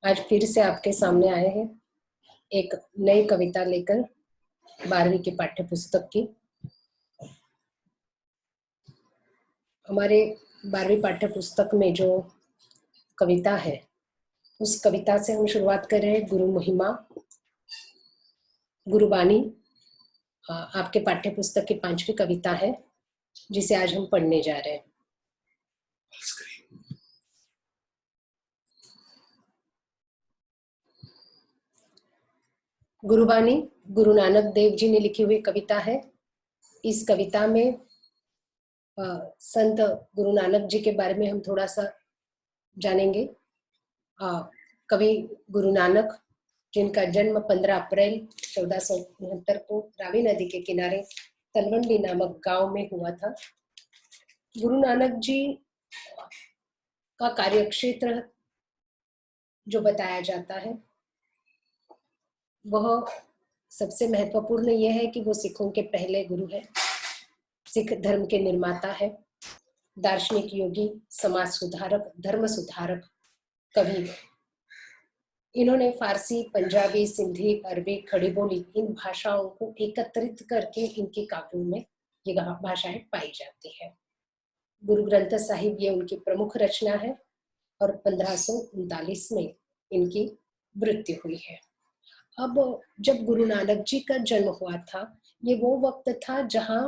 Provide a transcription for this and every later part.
आज फिर से आपके सामने आए हैं एक नई कविता लेकर 12वीं की पाठ्य पुस्तक की। हमारे 12वीं पाठ्य पुस्तक में जो कविता है उस कविता से हम शुरुआत कर रहे हैं। गुरु महिमा गुरुबानी आपके पाठ्य पुस्तक की 5वीं कविता है जिसे आज हम पढ़ने जा रहे हैं। गुरुबानी गुरु नानक देव जी ने लिखी हुई कविता है। इस कविता में संत गुरु नानक जी के बारे में हम थोड़ा सा जानेंगे। कवि गुरु नानक जिनका जन्म 15 अप्रैल 1469 को रावी नदी के किनारे तलवंडी नामक गांव में हुआ था। गुरु नानक जी का कार्यक्षेत्र जो बताया जाता है वह सबसे महत्वपूर्ण यह है कि वो सिखों के पहले गुरु है, सिख धर्म के निर्माता है, दार्शनिक योगी, समाज सुधारक, धर्म सुधारक, कवि। इन्होंने फारसी, पंजाबी, सिंधी, अरबी, खड़ी बोली इन भाषाओं को एकत्रित करके इनके काव्यों में ये भाषाएं पाई जाती है। गुरु ग्रंथ साहिब ये उनकी प्रमुख रचना है और 1539 में इनकी मृत्यु हुई है। अब जब गुरु नानक जी का जन्म हुआ था ये वो वक्त था जहाँ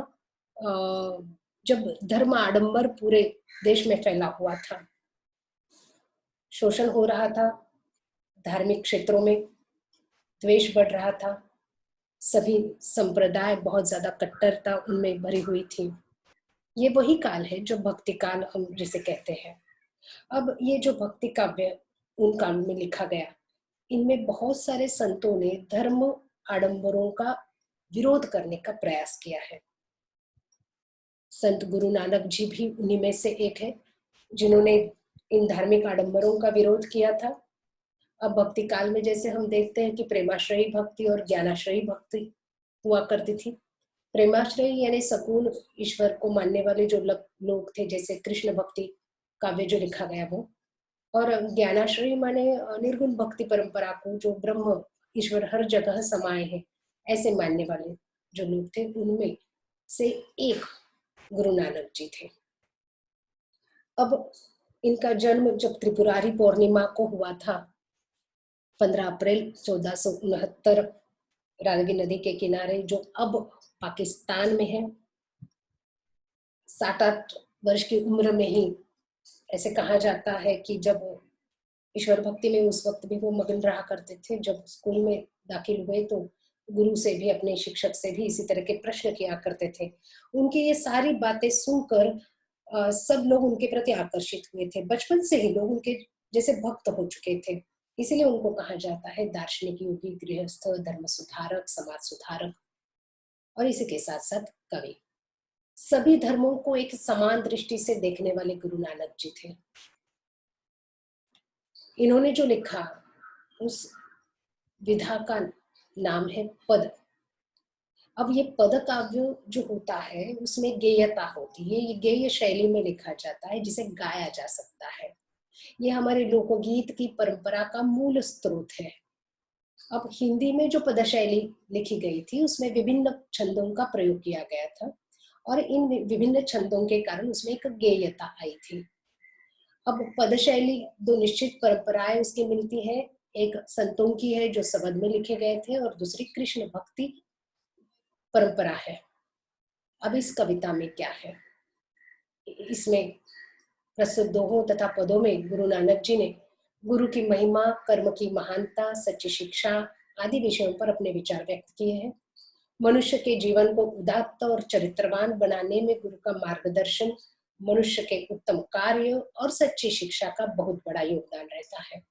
जब धर्म आडंबर पूरे देश में फैला हुआ था, शोषण हो रहा था, धार्मिक क्षेत्रों में द्वेष बढ़ रहा था, सभी संप्रदाय बहुत ज्यादा कट्टरता उनमें भरी हुई थी। ये वही काल है जो भक्ति काल हम जिसे कहते हैं। अब ये जो भक्ति काव्य उन काल में लिखा गया, इनमें बहुत सारे संतों ने धर्म आडंबरों का विरोध करने का प्रयास किया है। संत गुरु नानक जी भी उन्हीं में से एक है जिन्होंने इन धार्मिक आडंबरों का विरोध किया था। अब भक्ति काल में जैसे हम देखते हैं कि प्रेमाश्रयी भक्ति और ज्ञानाश्रयी भक्ति हुआ करती थी। प्रेमाश्रयी यानी सकून ईश्वर को मानने वाले जो लोग थे, जैसे कृष्ण भक्ति काव्य जो लिखा गया वो, और ज्ञानाश्रयी माने निर्गुण भक्ति परंपरा को, जो ब्रह्म ईश्वर हर जगह समाये हैं ऐसे मानने वाले जो लोग थे, उनमें से एक गुरु नानक जी थे। अब इनका जन्म जब त्रिपुरारी पूर्णिमा को हुआ था 15 अप्रैल 1469 रावी नदी के किनारे, जो अब पाकिस्तान में है। 7-8 वर्ष की उम्र में ही ऐसे कहा जाता है कि जब ईश्वर भक्ति में उस वक्त भी वो मगन रहा करते थे। जब स्कूल में दाखिल हुए तो गुरु से भी, अपने शिक्षक से भी इसी तरह के प्रश्न किया करते थे। उनकी ये सारी बातें सुनकर सब लोग उनके प्रति आकर्षित हुए थे। बचपन से ही लोग उनके जैसे भक्त हो चुके थे, इसीलिए उनको कहा जाता है दार्शनिक योगी, गृहस्थ, धर्म सुधारक, समाज सुधारक और इसी के साथ साथ कवि। सभी धर्मों को एक समान दृष्टि से देखने वाले गुरु नानक जी थे। इन्होंने जो लिखा उस विधा का नाम है पद। अब ये पद काव्य जो होता है उसमें गेयता होती है, ये गेय शैली में लिखा जाता है जिसे गाया जा सकता है। ये हमारे लोकगीत की परंपरा का मूल स्रोत है। अब हिंदी में जो पद शैली लिखी गई थी उसमें विभिन्न छंदों का प्रयोग किया गया था और इन विभिन्न छंदों के कारण उसमें एक गेयता आई थी। अब पद शैली दो निश्चित परंपराएं उसकी मिलती है, एक संतों की है जो शब्द में लिखे गए थे और दूसरी कृष्ण भक्ति परंपरा है। अब इस कविता में क्या है, इसमें प्रस्तुत दोहों तथा पदों में गुरु नानक जी ने गुरु की महिमा, कर्म की महानता, सच्ची शिक्षा आदि विषयों पर अपने विचार व्यक्त किए हैं। मनुष्य के जीवन को उदात्त और चरित्रवान बनाने में गुरु का मार्गदर्शन, मनुष्य के उत्तम कार्य और सच्ची शिक्षा का बहुत बड़ा योगदान रहता है।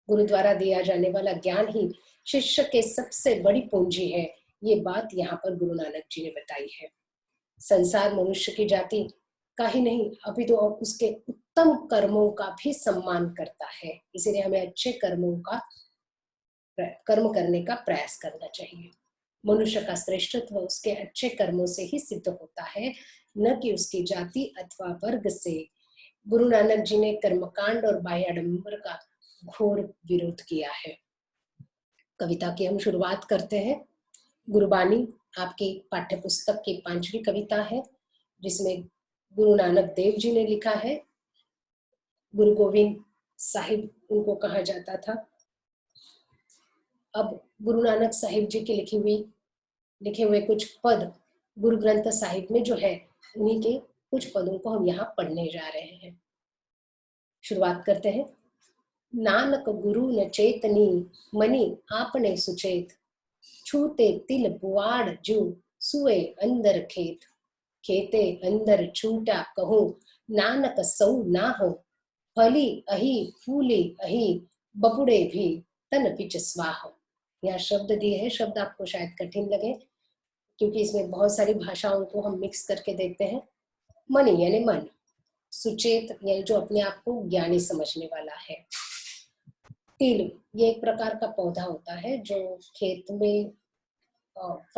गुरु द्वारा दिया जाने वाला ज्ञान ही शिष्य के सबसे बड़ी पूंजी है, ये बात यहाँ पर गुरु नानक जी ने बताई है। संसार मनुष्य की जाति का ही नहीं अपितु तो उसके उत्तम कर्मों का भी सम्मान करता है, इसीलिए हमें अच्छे कर्मों का कर्म करने का प्रयास करना चाहिए। मनुष्य का श्रेष्ठत्व उसके अच्छे कर्मों से ही सिद्ध होता है, न कि उसकी जाति अथवा वर्ग से। गुरु नानक जी ने कर्मकांड और बाह्याडंबर का घोर विरोध किया है। कविता की हम शुरुआत करते हैं। गुरबानी आपके पाठ्य पुस्तक की 5वीं कविता है, जिसमें गुरु नानक देव जी ने लिखा है। गुरु गोविंद साहिब उनको कहा जाता था। अब गुरु नानक साहिब जी की लिखे हुए कुछ पद गुरु ग्रंथ साहिब में जो है, उन्हीं के कुछ पदों को हम यहाँ पढ़ने जा रहे हैं। शुरुआत करते हैं। नानक गुरु न चेतनी, मनि आपने सुचेत, छूते तिल पुआड़ जू, सुए अंदर खेत, खेते अंदर छूटा कहूँ, नानक सौ ना हो, फली अही फूली अही, बबुड़े भी तन पिच स्वाह। यह शब्द दिए हैं। शब्द आपको शायद कठिन लगे, क्योंकि इसमें बहुत सारी भाषाओं को हम मिक्स करके देखते हैं। मनि यानी मन, सुचेत यानी जो अपने आप को ज्ञानी समझने वाला है। तिल ये एक प्रकार का पौधा होता है जो खेत में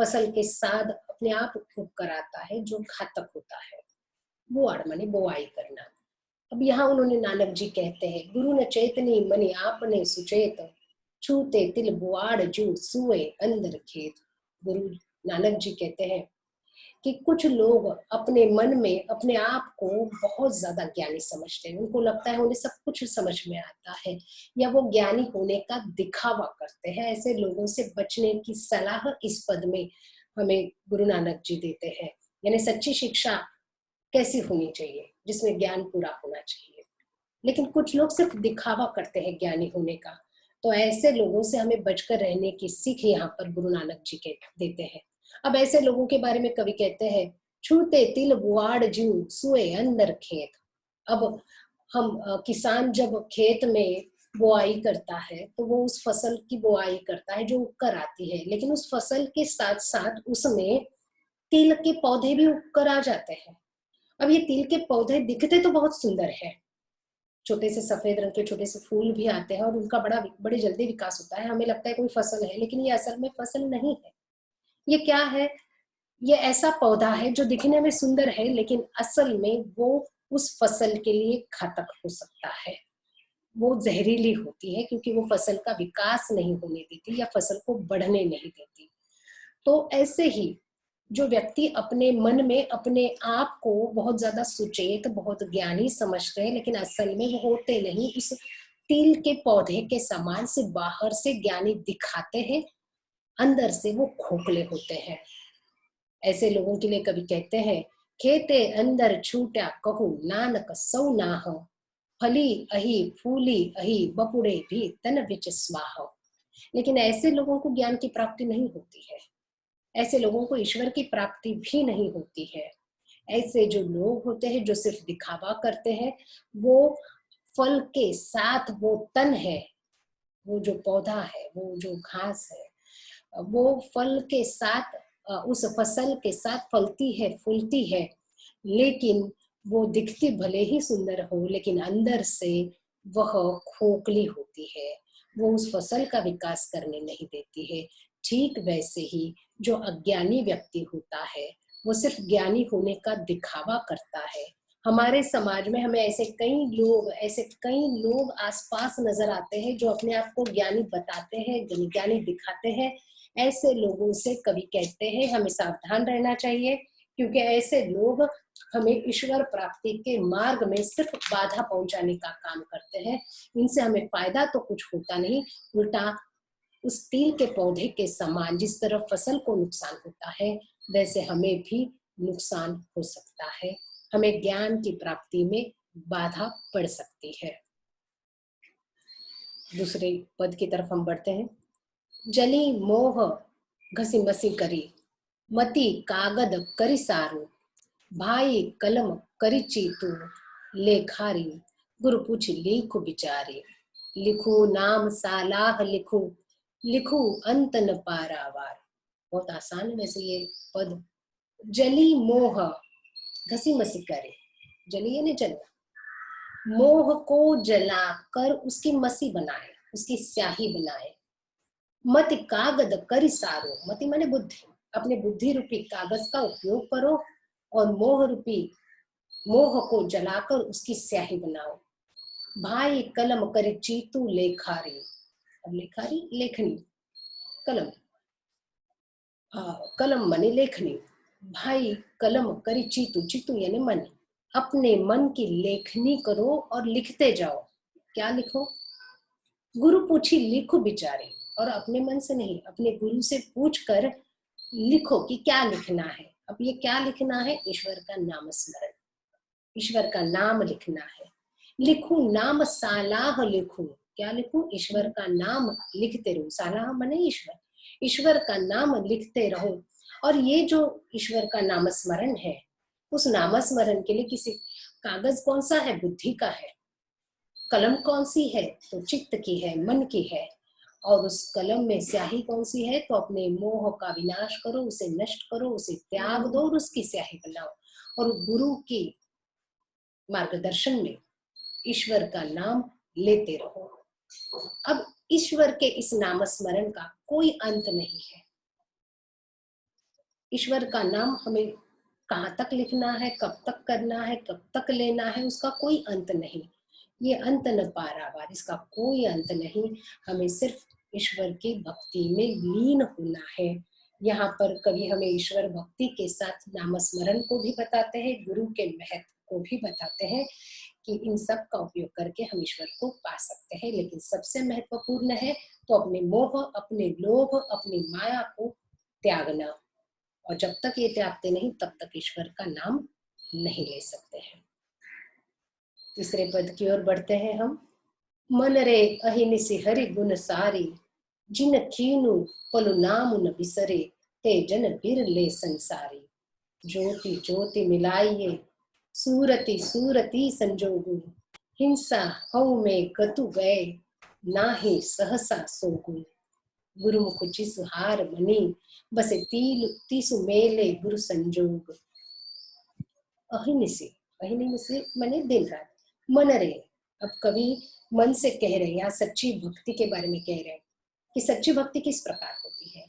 फसल के साथ अपने आप उग कर आता है, जो घातक होता है। बुआड़ माने बुआई करना। अब यहाँ उन्होंने नानक जी कहते हैं, गुरु न चेतनी मनि आपने सुचेत, छूते तिल बुआड़ जू, सुए अंदर खेत। गुरु नानक जी कहते हैं कि कुछ लोग अपने मन में अपने आप को बहुत ज्यादा ज्ञानी समझते हैं। उनको लगता है उन्हें सब कुछ समझ में आता है, या वो ज्ञानी होने का दिखावा करते हैं। ऐसे लोगों से बचने की सलाह इस पद में हमें गुरु नानक जी देते हैं। यानी सच्ची शिक्षा कैसी होनी चाहिए, जिसमें ज्ञान पूरा होना चाहिए। लेकिन कुछ लोग सिर्फ दिखावा करते हैं ज्ञानी होने का। तो ऐसे लोगों से हमें बचकर रहने की सीख यहाँ पर गुरु नानक जी के देते हैं। अब ऐसे लोगों के बारे में कवि कहते हैं, छूते तिल बुआड़ जू, सुए अंदर खेत। अब हम किसान जब खेत में बुआई करता है तो वो उस फसल की बुआई करता है जो उगकर आती है, लेकिन उस फसल के साथ साथ उसमें तिल के पौधे भी उगकर आ जाते हैं। अब ये तिल के पौधे दिखते तो बहुत सुंदर है, छोटे से सफेद रंग के छोटे से फूल भी आते हैं और उनका बड़ी जल्दी विकास होता है। हमें लगता है कोई फसल है, लेकिन ये असल में फसल नहीं है। ये क्या है? ये ऐसा पौधा है जो दिखने में सुंदर है, लेकिन असल में वो उस फसल के लिए घातक हो सकता है। वो जहरीली होती है, क्योंकि वो फसल का विकास नहीं होने देती या फसल को बढ़ने नहीं देती। तो ऐसे ही जो व्यक्ति अपने मन में अपने आप को बहुत ज्यादा सुचेत, बहुत ज्ञानी समझते हैं, लेकिन असल में वो होते नहीं, उस तिल के पौधे के समान से बाहर से ज्ञानी दिखाते हैं, अंदर से वो खोखले होते हैं। ऐसे लोगों के लिए कवि कहते हैं, खेते अंदर छूटा कहूँ, नानक सौ ना हो, फली अही फूली अही, बपुड़े भी तन बिच स्वाह। लेकिन ऐसे लोगों को ज्ञान की प्राप्ति नहीं होती है। ऐसे लोगों को ईश्वर की प्राप्ति भी नहीं होती है। ऐसे जो लोग होते हैं जो सिर्फ दिखावा करते हैं, वो फल के साथ वो तन है, वो जो पौधा है, वो जो घास है, वो फल के साथ उस फसल के साथ फलती है, फूलती है, लेकिन वो दिखती भले ही सुंदर हो, लेकिन अंदर से वह खोखली होती है, वो उस फसल का विकास करने नहीं देती है। ठीक वैसे ही जो अज्ञानी व्यक्ति होता है, वो सिर्फ ज्ञानी होने का दिखावा करता है। हमारे समाज में हमें ऐसे कई लोग आसपास नजर आते हैं जो अपने आप को ज्ञानी बताते हैं, ज्ञानी दिखाते हैं। ऐसे लोगों से कवि कहते हैं हमें सावधान रहना चाहिए, क्योंकि ऐसे लोग हमें ईश्वर प्राप्ति के मार्ग में सिर्फ बाधा पहुंचाने का काम करते हैं। इनसे हमें फायदा तो कुछ होता नहीं, उल्टा उस तिल के पौधे के समान जिस तरह फसल को नुकसान होता है, वैसे हमें भी नुकसान हो सकता है। हमें ज्ञान की प्राप्ति में बाधा पड़ सकती है। दूसरे पद की तरफ हम बढ़ते हैं। जली मोह घसी मसी करी, मती कागद करी सारू, भाई कलम करी चीतू, लेखारी गुरु पूछ लिखु बिचारे, लिखू नाम सालाह लिखू, लिखू अंत न पारावार। बहुत आसान है वैसे ये पद। जली मोह घसी मसी करे, जली यानी जलना, मोह को जलाकर उसकी मसी बनाए, उसकी स्याही बनाए। मत कागद करी सारो, मति माने बुद्धि, अपने बुद्धि रूपी कागज का उपयोग करो और मोह रूपी मोह को जलाकर उसकी स्याही बनाओ। भाई कलम करे चीतू लेखारी। अब लेखारी लेखनी, कलम, कलम माने लेखनी। भाई कलम करी चीतू, चीतू यानी मन, अपने मन की लेखनी करो और लिखते जाओ। क्या लिखो? गुरु पूछी लिखो बिचारे, और अपने मन से नहीं, अपने गुरु से पूछ कर लिखो कि क्या लिखना है। अब ये क्या लिखना है? ईश्वर का नाम स्मरण, ईश्वर का नाम लिखना है। लिखूं नाम सालाह लिखूं, क्या लिखूं? ईश्वर का नाम लिखते रहो। सालाह माने ईश्वर, ईश्वर का नाम लिखते रहो। और ये जो ईश्वर का नाम स्मरण है, उस नाम स्मरण के लिए किसी कागज कौन सा है? बुद्धि का है। कलम कौन सी है? तो चित्त की है, मन की है। और उस कलम में स्याही कौन सी है? तो अपने मोह का विनाश करो, उसे नष्ट करो, उसे त्याग दो और उसकी स्याही बनाओ। और गुरु की मार्गदर्शन में ईश्वर का नाम लेते रहो। अब ईश्वर के इस नाम स्मरण का कोई अंत नहीं है। ईश्वर का नाम हमें कहाँ तक लिखना है, कब तक करना है, कब तक लेना है, उसका कोई अंत नहीं। ये अंत न पारावार, इसका कोई अंत नहीं। हमें सिर्फ ईश्वर की भक्ति में लीन होना है। यहाँ पर कवि हमें ईश्वर भक्ति के साथ नाम स्मरण को भी बताते हैं, गुरु के महत्व को भी बताते हैं कि इन सब का उपयोग करके हम ईश्वर को पा सकते हैं। लेकिन सबसे महत्वपूर्ण है तो अपने मोह, अपने लोभ, अपनी माया को त्यागना। और जब तक ये त्यागते नहीं, तब तक ईश्वर का नाम नहीं ले सकते हैं। तीसरे पद की ओर बढ़ते हैं हम। मन रे अहिनिसि हरि गुण सारी, जिन कीनु पलु नाम न बिसरे, ते जन बिरले संसारी। ज्योति ज्योति मिलाइए, सूरति सूरति संजोगु, हिंसा हऊ में गतु गए, नाहि सहसा सोगु। गुरुमुख जिसु हार मनी, बसे तीसु मेले गुरु संजोग। अहिनिसि, अहिनिसि माने दिन रात। मन रे, अब कवि मन से कह रहे हैं, यहाँ सच्ची भक्ति के बारे में कह रहे हैं कि सच्ची भक्ति किस प्रकार होती है।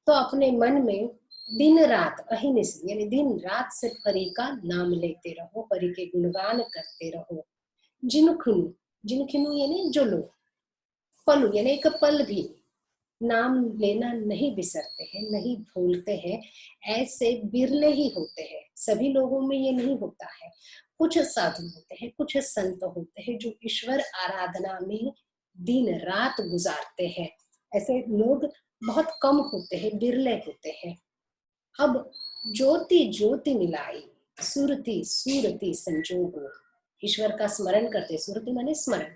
तो अपने मन में दिन रात, अहिनिसि यानी दिन रात सिर्फ हरि का नाम लेते रहो, हरि के गुणगान करते रहो। जिनखुनु, जिनखिनु यानी जो लोग, पलु यानी एक पल भी नाम लेना नहीं बिसरते हैं, नहीं भूलते हैं, ऐसे बिरले ही होते हैं। सभी लोगों में ये नहीं होता है। कुछ साधु होते हैं, कुछ संत होते हैं जो ईश्वर आराधना में दिन रात गुजारते हैं। ऐसे लोग बहुत कम होते हैं, बिरले होते हैं। अब ज्योति ज्योति मिलाई, सुरति सुरति संजोगो, ईश्वर का स्मरण करते, सुरति माने स्मरण,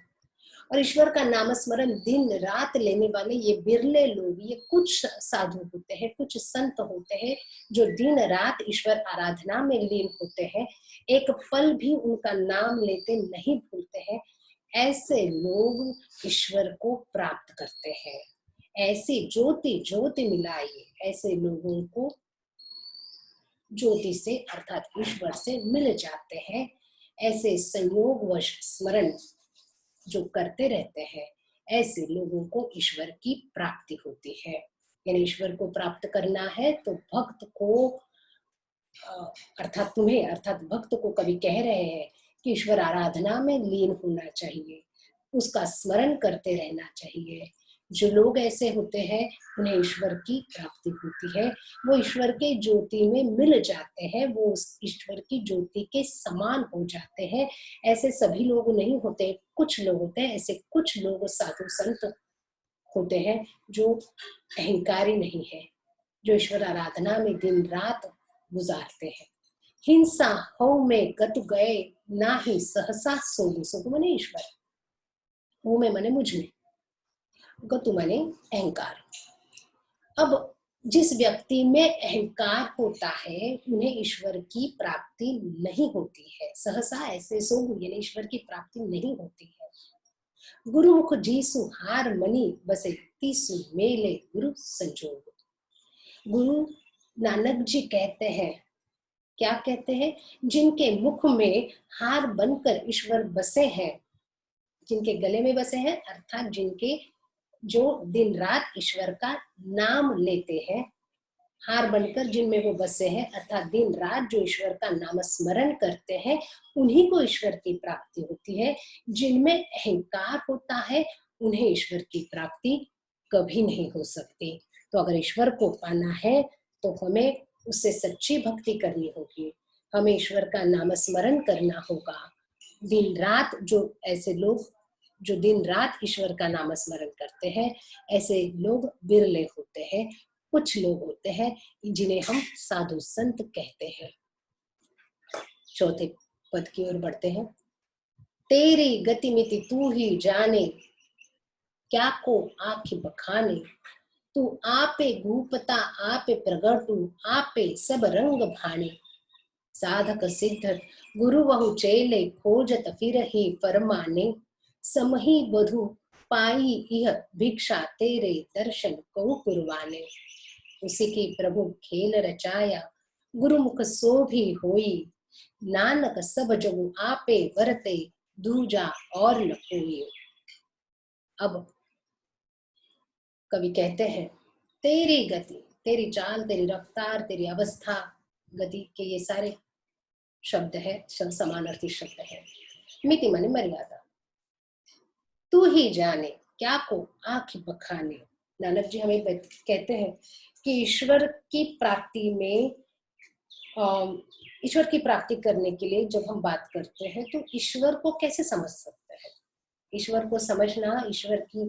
और ईश्वर का नाम स्मरण दिन रात लेने वाले ये बिरले लोग, ये कुछ साधु होते हैं, कुछ संत होते हैं जो दिन रात ईश्वर आराधना में लीन होते हैं, एक पल भी उनका नाम लेते नहीं भूलते हैं। ऐसे लोग ईश्वर को प्राप्त करते हैं। ऐसी ज्योति ज्योति मिलाइए, ऐसे लोगों को ज्योति से अर्थात ईश्वर से मिल जाते हैं। ऐसे संयोगवश स्मरण जो करते रहते हैं, ऐसे लोगों को ईश्वर की प्राप्ति होती है। यानी ईश्वर को प्राप्त करना है तो भक्त को, अर्थात तुम्हें, अर्थात भक्त को कवि कह रहे हैं कि ईश्वर आराधना में लीन होना चाहिए, उसका स्मरण करते रहना चाहिए। जो लोग ऐसे होते हैं उन्हें ईश्वर की प्राप्ति होती है, वो ईश्वर के ज्योति में मिल जाते हैं, वो उस ईश्वर की ज्योति के समान हो जाते हैं। ऐसे सभी लोग नहीं होते, कुछ लोग होते हैं। ऐसे कुछ लोग साधु संत होते हैं जो अहंकारी नहीं है, जो ईश्वर आराधना में दिन रात गुजारते हैं। हिंसा हो में गत गए, ना ही सहसा सोगु, सोगु माने ईश्वर, हो में माने मुझ में, गतु माने अहंकार। अब जिस व्यक्ति में अहंकार होता है उन्हें ईश्वर की प्राप्ति नहीं होती है। सहसा ऐसे सोगु यानी ईश्वर की प्राप्ति नहीं होती है। गुरुमुख जीसु हार मनी, बसे तीसु मेले गुरु संजोग। गुरु नानक जी कहते हैं, क्या कहते हैं? जिनके मुख में हार बनकर ईश्वर बसे हैं, जिनके गले में बसे हैं, अर्थात जिनके जो दिन रात ईश्वर का नाम लेते हैं, हार बनकर जिनमें वो बसे हैं, अर्थात दिन रात जो ईश्वर का नाम स्मरण करते हैं उन्हीं को ईश्वर की प्राप्ति होती है। जिनमें अहंकार होता है उन्हें ईश्वर की प्राप्ति कभी नहीं हो सकती। तो अगर ईश्वर को पाना है तो हमें उससे सच्ची भक्ति करनी होगी, हमें ईश्वर का नाम स्मरण करना होगा। दिन रात जो ऐसे लोग जो दिन रात ईश्वर का नाम स्मरण करते हैं, ऐसे लोग बिरले होते हैं। कुछ लोग होते हैं जिन्हें हम साधु संत कहते हैं। चौथे पद की ओर बढ़ते हैं। तेरी गतिमिति तू ही जाने, क्या को आँखि बखाने, तू आपे घूपता आपे प्रगटू, आपे सब रंग भाने। साधक सिद्ध गुरु बहु चेले, खोजत फिर ही परमाने। समही बधु पाई यह भिक्षा, तेरे दर्शन को कुरबाने। उसी की प्रभु खेल रचाया, गुरुमुख सो भी होई। नानक सब जगु आपे वरते, दूजा और न कोई। अब कवि कहते हैं, तेरी गति, तेरी चाल, तेरी रफ्तार, तेरी अवस्था, गति के ये सारे शब्द है, समानार्थी शब्द है। मिति माने मर्यादा। तू ही जाने, क्या को आँख बखाने। नानक जी हमें कहते हैं कि ईश्वर की प्राप्ति में, ईश्वर की प्राप्ति करने के लिए जब हम बात करते हैं तो ईश्वर को कैसे समझ सकते हैं। ईश्वर को समझना, ईश्वर की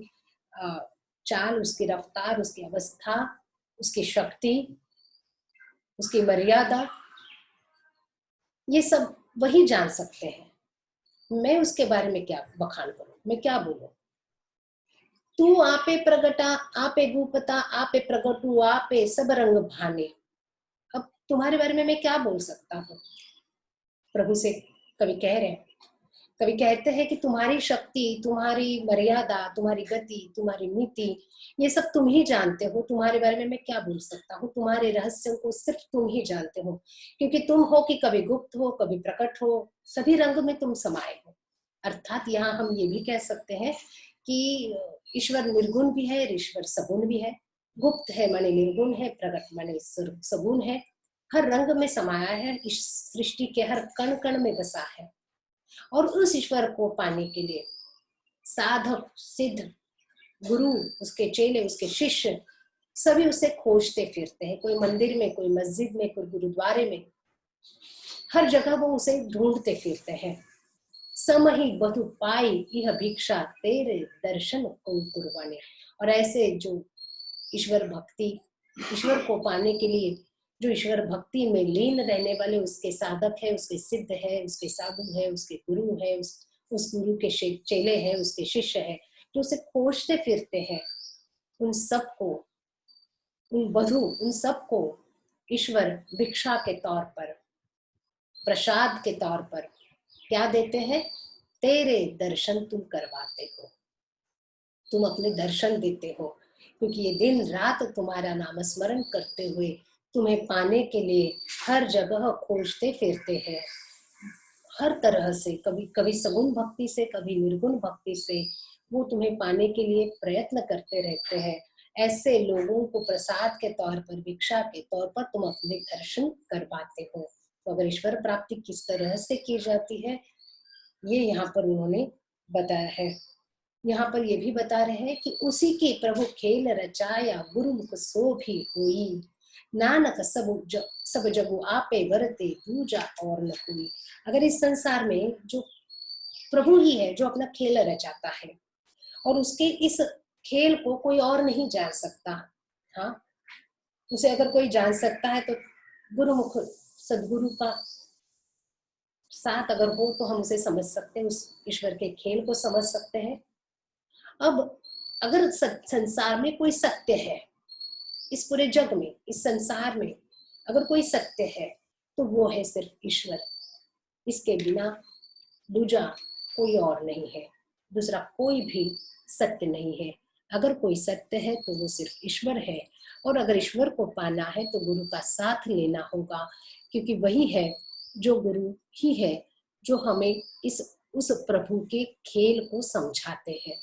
चाल, उसकी रफ्तार, उसकी अवस्था, उसकी शक्ति, उसकी मर्यादा, ये सब वही जान सकते हैं। मैं उसके बारे में क्या बखान करूं, मैं क्या बोलूं। तू आपे प्रगटा आपे गुपता आपे प्रगटू, आपे सब रंग भाने। अब तुम्हारे बारे में मैं क्या बोल सकता हूँ। प्रभु से कवि कह रहे हैं, कवि कहते हैं कि तुम्हारी शक्ति, तुम्हारी मर्यादा, तुम्हारी गति, तुम्हारी नीति, ये सब तुम ही जानते हो। तुम्हारे बारे में मैं क्या बोल सकता हूँ। तुम्हारे रहस्यों को सिर्फ तुम ही जानते हो, क्योंकि तुम हो कि कभी गुप्त हो, कभी प्रकट हो, सभी रंग में तुम समाये हो। अर्थात यहाँ हम ये भी कह सकते हैं कि ईश्वर निर्गुण भी है, ईश्वर सगुण भी है। गुप्त है माने निर्गुण है, प्रकट माने सगुण है। हर रंग में समाया है, इस सृष्टि के हर कण कण में बसा है। और उस ईश्वर को पाने के लिए साधक सिद्ध, गुरु, उसके चेले, उसके शिष्य सभी उसे खोजते फिरते हैं। कोई मंदिर में, कोई मस्जिद में, कोई गुरुद्वारे में, हर जगह वो उसे ढूंढते फिरते हैं। समही बधु पाई यह भिक्षा, तेरे दर्शन को कुर्बाने। और ऐसे जो ईश्वर भक्ति, ईश्वर को पाने के लिए जो ईश्वर भक्ति में लीन रहने वाले उसके साधक है, उसके सिद्ध है, उसके साधु है, उसके गुरु है, उस गुरु के चेले हैं, उसके शिष्य है, जो उसे खोजते फिरते हैं, उन सबको, उन बधु, उन सबको ईश्वर भिक्षा के तौर पर, प्रसाद के तौर पर क्या देते हैं। तेरे दर्शन तुम करवाते हो, तुम अपने दर्शन देते हो, क्योंकि ये दिन रात तुम्हारा नाम स्मरण करते हुए तुम्हें पाने के लिए हर जगह खोजते फिरते हैं। हर तरह से, कभी कभी सगुण भक्ति से, कभी निर्गुण भक्ति से वो तुम्हें पाने के लिए प्रयत्न करते रहते हैं। ऐसे लोगों को प्रसाद के तौर पर, भिक्षा के तौर पर तुम अपने दर्शन करवाते हो। तो अगर ईश्वर प्राप्ति किस तरह से की जाती है, ये यहाँ पर उन्होंने बताया है। यहाँ पर ये भी बता रहे हैं कि उसी के प्रभु खेल रचाया, गुरुमुख सो भी होई। नानक सब जगु आपे वरते, दूजा और न कोई। अगर इस संसार में जो प्रभु ही है जो अपना खेल रचाता है, और उसके इस खेल को कोई और नहीं जान सकता। हाँ, उसे अगर कोई जान सकता है तो गुरुमुख सदगुरु का साथ अगर हो तो हम उसे समझ सकते हैं, उस ईश्वर के खेल को समझ सकते हैं। अब अगर संसार में कोई सत्य है, इस पूरे जग में, इस संसार में अगर कोई सत्य है तो वो है सिर्फ ईश्वर। इसके बिना दूजा कोई और नहीं है, दूसरा कोई भी सत्य नहीं है। अगर कोई सत्य है तो वो सिर्फ ईश्वर है। और अगर ईश्वर को पाना है तो गुरु का साथ लेना होगा, क्योंकि वही है जो गुरु ही है जो हमें उस प्रभु के खेल को समझाते हैं।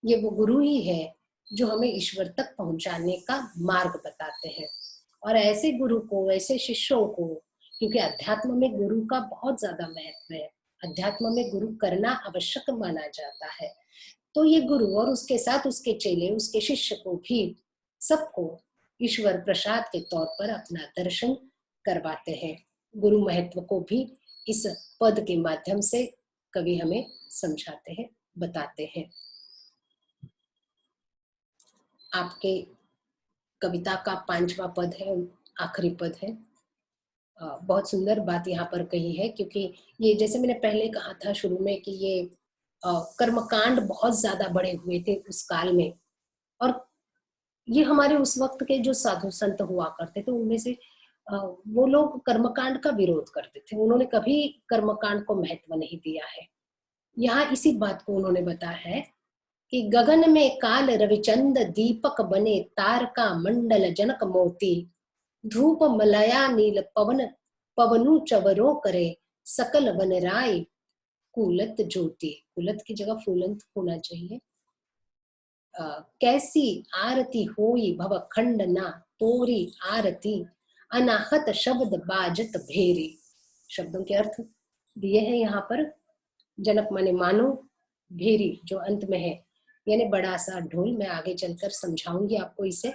ये वो गुरु ही है जो हमें ईश्वर तक पहुंचाने का मार्ग बताते हैं। और ऐसे गुरु को, ऐसे शिष्यों को, क्योंकि अध्यात्म में गुरु का बहुत ज्यादा महत्व है, अध्यात्म में गुरु करना आवश्यक माना जाता है। तो ये गुरु और उसके साथ उसके चेले, उसके शिष्य को भी, सबको ईश्वर प्रसाद के तौर पर अपना दर्शन करवाते हैं। गुरु महत्व को भी इस पद के माध्यम से कवि हमें समझाते हैं, बताते हैं। आपके कविता का 5वां पद है, आखिरी पद है। बहुत सुंदर बात यहाँ पर कही है, क्योंकि ये जैसे मैंने पहले कहा था शुरू में कि ये कर्मकांड बहुत ज्यादा बढ़े हुए थे उस काल में, और ये हमारे उस वक्त के जो साधु संत हुआ करते थे उनमें से वो लोग कर्मकांड का विरोध करते थे। उन्होंने कभी कर्मकांड को महत्व नहीं दिया है। यहाँ इसी बात को उन्होंने बताया है कि गगन में काल रविचंद दीपक बने, तारका मंडल जनक मोती, धूप मलया नील पवन पवनु चवरो करे, सकल वन राय कुलत ज्योति। कुलत की जगह फूलंत होना चाहिए। कैसी आरती होई भव खंडना, तोरी आरती अनाहत शब्द बाजत भेरी। शब्दों के अर्थ दिए हैं यहाँ पर। जनक माने मानो, भेरी जो अंत में है यानी बड़ा सा ढोल। मैं आगे चलकर समझाऊंगी आपको इसे।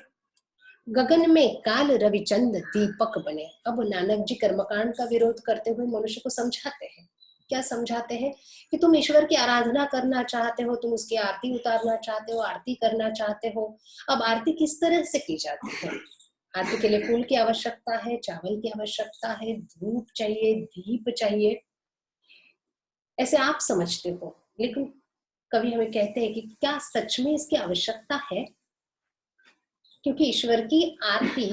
गगन में काल रविचंद दीपक बने। अब नानक जी कर्मकांड का विरोध करते हुए मनुष्य को समझाते हैं। क्या समझाते हैं? कि तुम ईश्वर की आराधना करना चाहते हो, तुम उसकी आरती उतारना चाहते हो, आरती करना चाहते हो। अब आरती किस तरह से की जाती है? आरती के लिए फूल की आवश्यकता है, चावल की आवश्यकता है, धूप चाहिए, दीप चाहिए, ऐसे आप समझते हो। लेकिन कवि हमें कहते हैं कि क्या सच में इसकी आवश्यकता है? क्योंकि ईश्वर की आरती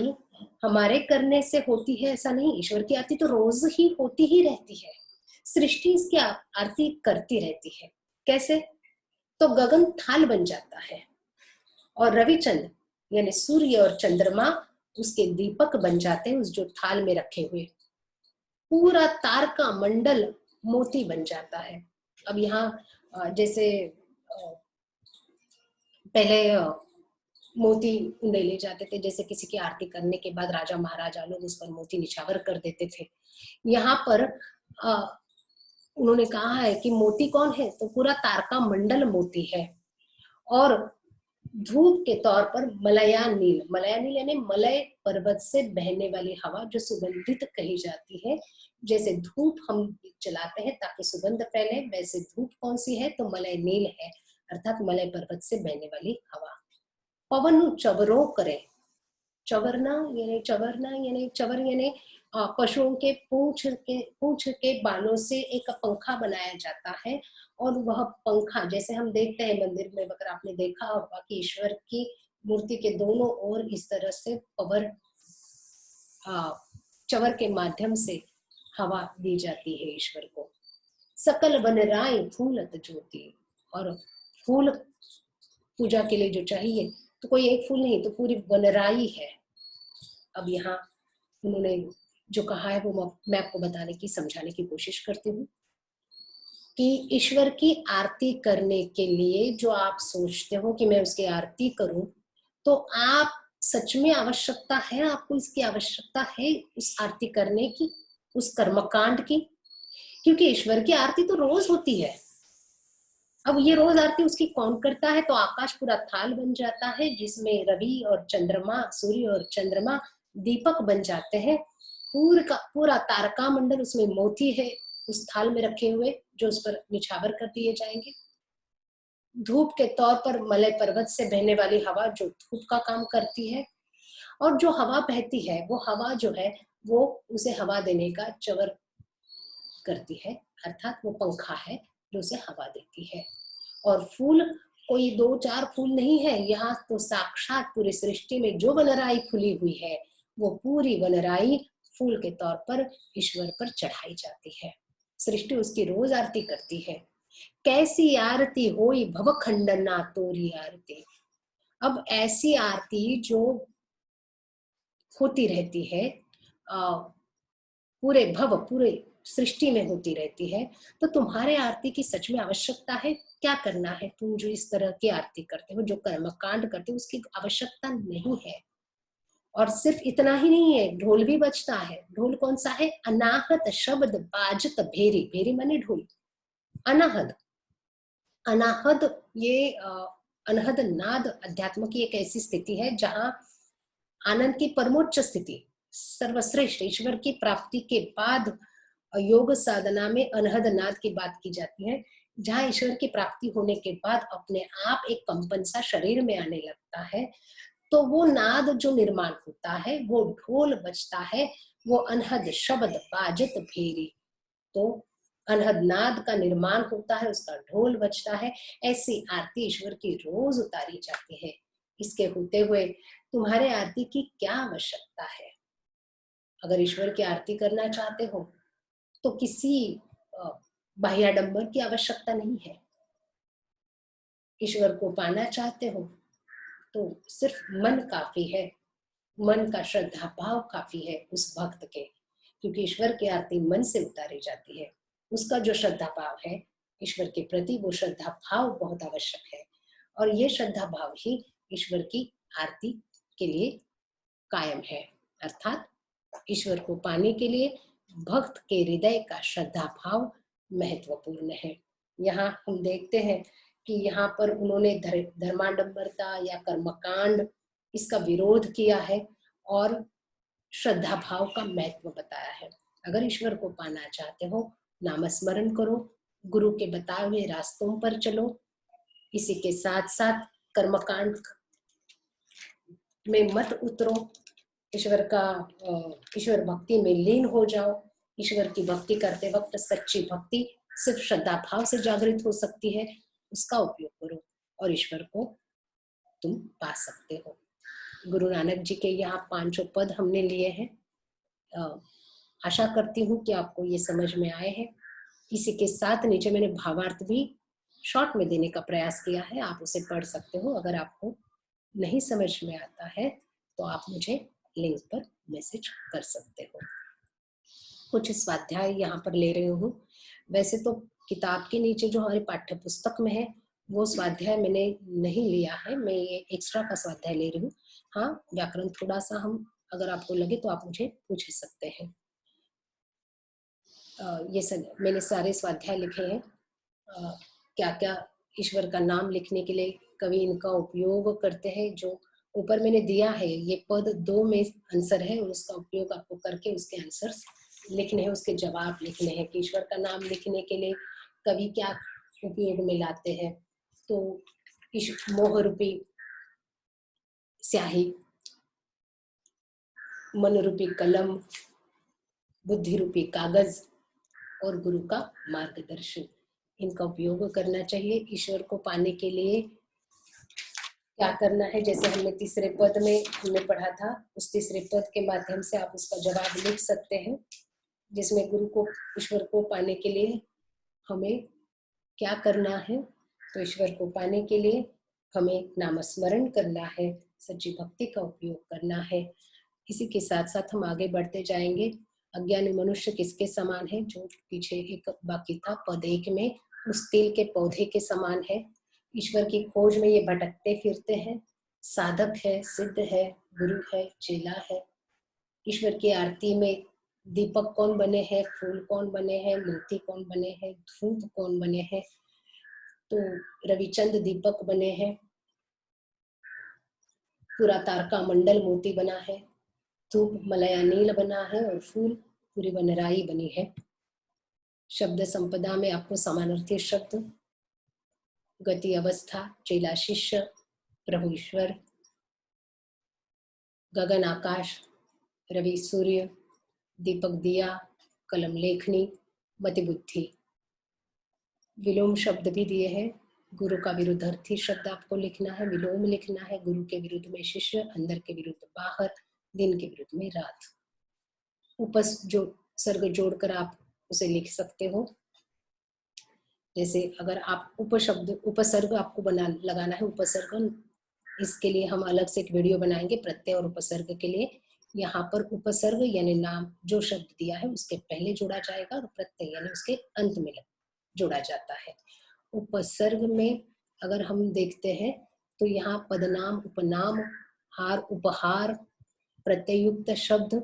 हमारे करने से होती है ऐसा नहीं। ईश्वर की आरती तो रोज ही होती ही रहती है। सृष्टि इसकी आरती करती रहती है। कैसे? तो गगन थाल बन जाता है और रविचंद्र यानी सूर्य और चंद्रमा उसके दीपक बन जाते हैं, उस जो थाल में रखे हुए। पूरा तार का मंडल मोती बन जाता है। अब यहाँ जैसे पहले मोती ले जाते थे, जैसे किसी की आरती करने के बाद राजा महाराजा लोग उस पर मोती निछावर कर देते थे। यहाँ पर उन्होंने कहा है कि मोती कौन है? तो पूरा तारका मंडल मोती है। और धूप के तौर पर मलयानील, मलयानील यानी मलय पर्वत से बहने वाली हवा जो सुगंधित कही जाती है। जैसे धूप हम जलाते हैं ताकि सुगंध फैले, वैसे धूप कौन सी है? तो मलय नील है, अर्थात मलय पर्वत से बहने वाली हवा। पवन चवरों करे। चवरना यानी चवर यानी पशुओं के पूंछ के बालों से एक पंखा बनाया जाता है। और वह पंखा जैसे हम देखते हैं मंदिर में, अगर आपने देखा होगा कि ईश्वर की मूर्ति के दोनों ओर इस तरह से चवर के माध्यम से हवा दी जाती है ईश्वर को। सकल वन राय फूलत ज्योति। और फूल पूजा के लिए जो चाहिए, तो कोई एक फूल नहीं, तो पूरी वनराई है। अब यहाँ उन्होंने जो कहा है वो मैं आपको बताने की, समझाने की कोशिश करती हूँ कि ईश्वर की आरती करने के लिए जो आप सोचते हो कि मैं उसकी आरती करूं, तो आप सच में आवश्यकता है, आपको इसकी आवश्यकता है उस आरती करने की, उस कर्मकांड की? क्योंकि ईश्वर की आरती तो रोज होती है। अब ये रोज आरती उसकी कौन करता है? तो आकाश पूरा थाल बन जाता है जिसमें रवि और चंद्रमा, सूर्य और चंद्रमा दीपक बन जाते हैं। पूरा तारका मंडल उसमें मोती है उस थाल में रखे हुए, जो उस पर निछावर कर दिए जाएंगे। धूप के तौर पर मलय पर्वत से बहने वाली हवा जो धूप का काम करती है। और जो हवा बहती है वो हवा जो है वो उसे हवा देने का चवर करती है, अर्थात वो पंखा है जो उसे हवा देती है। और फूल कोई 2-4 फूल नहीं है, यहाँ तो साक्षात पूरी सृष्टि में जो वनराई खुली हुई है वो पूरी वनराई फूल के तौर पर ईश्वर पर चढ़ाई जाती है। सृष्टि उसकी रोज आरती करती है। कैसी आरती होई भव खंडना तोरी आरती। अब ऐसी आरती जो होती रहती है पूरे सृष्टि में होती रहती है, तो तुम्हारे आरती की सच में आवश्यकता है? क्या करना है? तुम जो इस तरह की आरती करते हो, जो कर्मकांड करते हो, उसकी आवश्यकता नहीं है। और सिर्फ इतना ही नहीं है, ढोल भी बजता है। ढोल कौन सा है? अनाहत शब्द बाजत भेरी, भेरी माने ढोल। अनाहत, अनाहत ये अनहद नाद अध्यात्म की एक ऐसी स्थिति है जहां आनंद की परमोच्च स्थिति, सर्वश्रेष्ठ ईश्वर की प्राप्ति के बाद योग साधना में अनहद नाद की बात की जाती है, जहां ईश्वर की प्राप्ति होने के बाद अपने आप एक कंपन सा शरीर में आने लगता है। तो वो नाद जो निर्माण होता है, वो ढोल बजता है, वो अनहद शब्द बाजत भेरी। तो अनहद नाद का निर्माण होता है, उसका ढोल बजता है। ऐसी आरती ईश्वर की रोज उतारी जाती है। इसके होते हुए तुम्हारे आरती की क्या आवश्यकता है? अगर ईश्वर की आरती करना चाहते हो तो किसी बाह्याडंबर की आवश्यकता नहीं है। ईश्वर को पाना चाहते हो तो सिर्फ मन काफी है, मन का श्रद्धा भाव काफी है उस भक्त के, क्योंकि ईश्वर की आरती मन से उतारी जाती है। उसका जो श्रद्धा भाव है ईश्वर के प्रति, वो श्रद्धा भाव बहुत आवश्यक है, और ये श्रद्धा भाव ही ईश्वर की आरती के लिए कायम है। अर्थात ईश्वर को पाने के लिए भक्त के हृदय का श्रद्धा भाव महत्वपूर्ण है। यहाँ हम देखते हैं कि यहाँ पर उन्होंने धर्माडंबरता या कर्मकांड इसका विरोध किया है और श्रद्धा भाव का महत्व बताया है। अगर ईश्वर को पाना चाहते हो, नामस्मरण करो, गुरु के बताए हुए रास्तों पर चलो, इसी के साथ साथ कर्मकांड में मत उतरो, ईश्वर भक्ति में लीन हो जाओ। ईश्वर की भक्ति करते वक्त सच्ची भक्ति सिर्फ श्रद्धा भाव से जागृत हो सकती है, उसका उपयोग करो और ईश्वर को तुम पा सकते हो। गुरु नानक जी के यहाँ 5 पद हमने लिए हैं। आशा करती हूँ कि आपको ये समझ में आए हैं। इसी के साथ नीचे मैंने भावार्थ भी शॉर्ट में देने का प्रयास किया है, आप उसे पढ़ सकते हो। अगर आपको नहीं समझ में आता है तो आप मुझे लिंक पर मैसेज कर सकते हो। कुछ स्वाध्याय यहाँ पर ले रही हूँ। वैसे तो किताब के नीचे जो हमारी पाठ्य पुस्तक में है वो स्वाध्याय मैंने नहीं लिया है, मैं ये एक्स्ट्रा का स्वाध्याय ले रही हूँ। हाँ, व्याकरण थोड़ा सा हम, अगर आपको लगे तो आप मुझे पूछ सकते हैं। ये सब मैंने सारे स्वाध्याय लिखे हैं। क्या क्या ईश्वर का नाम लिखने के लिए कवि इनका उपयोग करते हैं, जो ऊपर मैंने दिया है ये पद 2 में आंसर है, और उसका उपयोग आपको करके उसके आंसर्स लिखने हैं, उसके जवाब लिखने हैं कि ईश्वर का नाम लिखने के लिए कवि क्या उपयोग में लाते हैं। तो मोह रूपी स्याही, मन रूपी कलम, बुद्धि रूपी कागज और गुरु का मार्गदर्शन, इनका उपयोग करना चाहिए। ईश्वर को पाने के लिए क्या करना है, जैसे हमने तीसरे पद में हमने पढ़ा था, उस तीसरे पद के माध्यम से आप उसका जवाब लिख सकते हैं, जिसमें गुरु को, ईश्वर को पाने के लिए हमें क्या करना है। तो ईश्वर को पाने के लिए हमें नामस्मरण करना है, सच्ची भक्ति का उपयोग करना है। इसी के साथ साथ हम आगे बढ़ते जाएंगे। अज्ञानी मनुष्य किसके समान है, जो पीछे एक बाकी था पद 1 में, उस तिल के पौधे के समान है। ईश्वर की खोज में ये भटकते फिरते हैं, साधक है, सिद्ध है, गुरु है, चेला है। ईश्वर की आरती में दीपक कौन बने हैं, फूल कौन बने हैं, मोती कौन बने हैं, धूप कौन बने हैं। तो रविचंद दीपक बने हैं, पूरा तारका मंडल मोती बना है, धूप मलया नील बना है, और फूल पूरी वनराई बनी है। शब्द संपदा में आपको समानार्थी शब्द, गति अवस्था, चेला शिष्य, प्रभु ईश्वर, गगन आकाश, रवि सूर्य, दीपक दिया, कलम लेखनी, मति बुद्धि। विलोम शब्द भी दिए हैं। गुरु का विरुद्धार्थी शब्द आपको लिखना है, विलोम लिखना है। गुरु के विरुद्ध में शिष्य, अंदर के विरुद्ध बाहर, दिन के विरुद्ध में रात। उपस जो सर्ग जोड़कर आप उसे लिख सकते हो। जैसे अगर आप उपशब्द, उपसर्ग आपको लगाना है, उपसर्ग, इसके लिए हम अलग से एक वीडियो बनाएंगे प्रत्यय और उपसर्ग के लिए। यहाँ पर उपसर्ग यानी नाम जो शब्द दिया है उसके पहले जोड़ा जाएगा, और प्रत्यय यानी उसके अंत में जोड़ा जाता है। उपसर्ग में अगर हम देखते हैं तो यहाँ पदनाम, उपनाम, हार, उपहार, प्रत्ययुक्त शब्द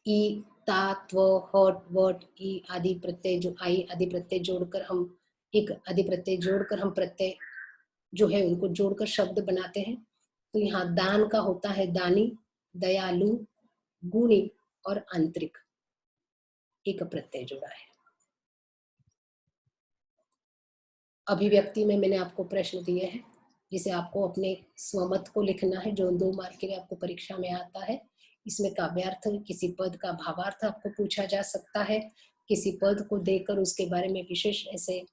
ई, ता, त्व, हट, वट, ई आदि प्रत्यय जो आई आदि प्रत्यय जोड़कर हम एक आदि प्रत्यय जोड़कर हम प्रत्यय जो है उनको जोड़कर शब्द बनाते हैं। तो यहाँ दान का होता है दानी, दयालु, गुणी और आंतरिक, एक प्रत्यय जोड़ा है। अभिव्यक्ति में मैंने आपको प्रश्न दिए हैं जिसे आपको अपने स्वमत को लिखना है, जो 2 मार्क के लिए आपको परीक्षा में आता है। इसमें काव्यार्थ, किसी पद का भावार्थ आपको पूछा जा सकता है, किसी पद को देकर उसके बारे में विशेष ऐसे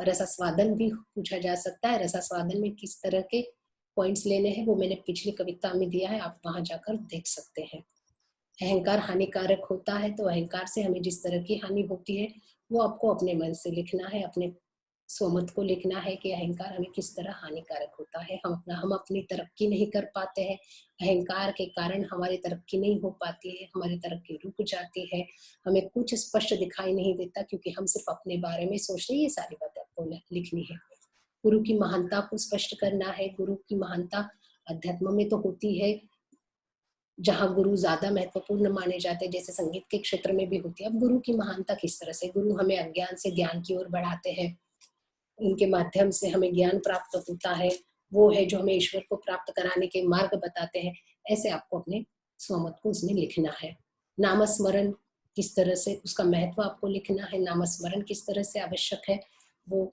रसास्वादन भी पूछा जा सकता है। रसास्वादन में किस तरह के पॉइंट्स लेने हैं वो मैंने पिछली कविता में दिया है, आप वहां जाकर देख सकते हैं। अहंकार हानिकारक होता है, तो अहंकार से हमें जिस तरह की हानि होती है वो आपको अपने मन से लिखना है, अपने स्वमत को लिखना है कि अहंकार हमें किस तरह हानिकारक होता है। हम अपनी तरक्की नहीं कर पाते हैं, अहंकार के कारण हमारी तरक्की नहीं हो पाती है, हमारी तरक्की रुक जाती है, हमें कुछ स्पष्ट दिखाई नहीं देता क्योंकि हम सिर्फ अपने बारे में सोच रहे हैं। ये सारी बातें आपको लिखनी है। गुरु की महानता को स्पष्ट करना है। गुरु की महानता अध्यात्म में तो होती है, जहाँ गुरु ज्यादा महत्वपूर्ण माने जाते हैं, जैसे संगीत के क्षेत्र में भी होती है। अब गुरु की महानता किस तरह से, गुरु हमें अज्ञान से ज्ञान की ओर बढ़ाते हैं, उनके माध्यम से हमें ज्ञान प्राप्त होता है, वो है जो हमें ईश्वर को प्राप्त कराने के मार्ग बताते हैं। ऐसे आपको अपने स्वमत को उसमें लिखना है। नामस्मरण किस तरह से, उसका महत्व आपको लिखना है। नामस्मरण किस तरह से आवश्यक है, वो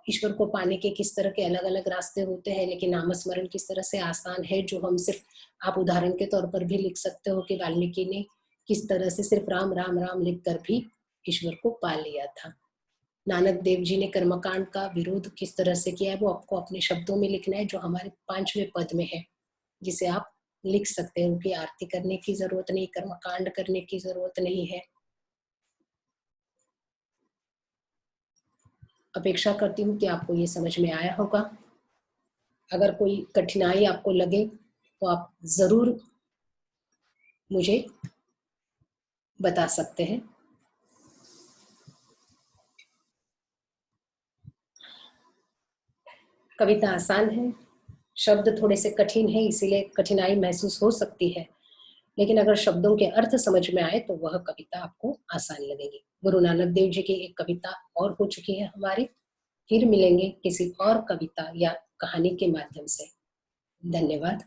ईश्वर को पाने के किस तरह के अलग अलग रास्ते होते हैं, लेकिन नामस्मरण किस तरह से आसान है, जो हम सिर्फ, आप उदाहरण के तौर पर भी लिख सकते हो कि वाल्मीकि ने किस तरह से सिर्फ राम राम राम लिखकर भी ईश्वर को पा लिया था। नानक देव जी ने कर्मकांड का विरोध किस तरह से किया है, वो आपको अपने शब्दों में लिखना है, जो हमारे 5वें पद में है, जिसे आप लिख सकते हो कि आरती करने की जरूरत नहीं, कर्मकांड करने की जरूरत नहीं है। अपेक्षा करती हूँ कि आपको ये समझ में आया होगा। अगर कोई कठिनाई आपको लगे तो आप जरूर मुझे बता सकते हैं। कविता आसान है, शब्द थोड़े से कठिन है, इसीलिए कठिनाई महसूस हो सकती है, लेकिन अगर शब्दों के अर्थ समझ में आए तो वह कविता आपको आसान लगेगी। गुरु नानक देव जी की एक कविता और हो चुकी है हमारी, फिर मिलेंगे किसी और कविता या कहानी के माध्यम से। धन्यवाद।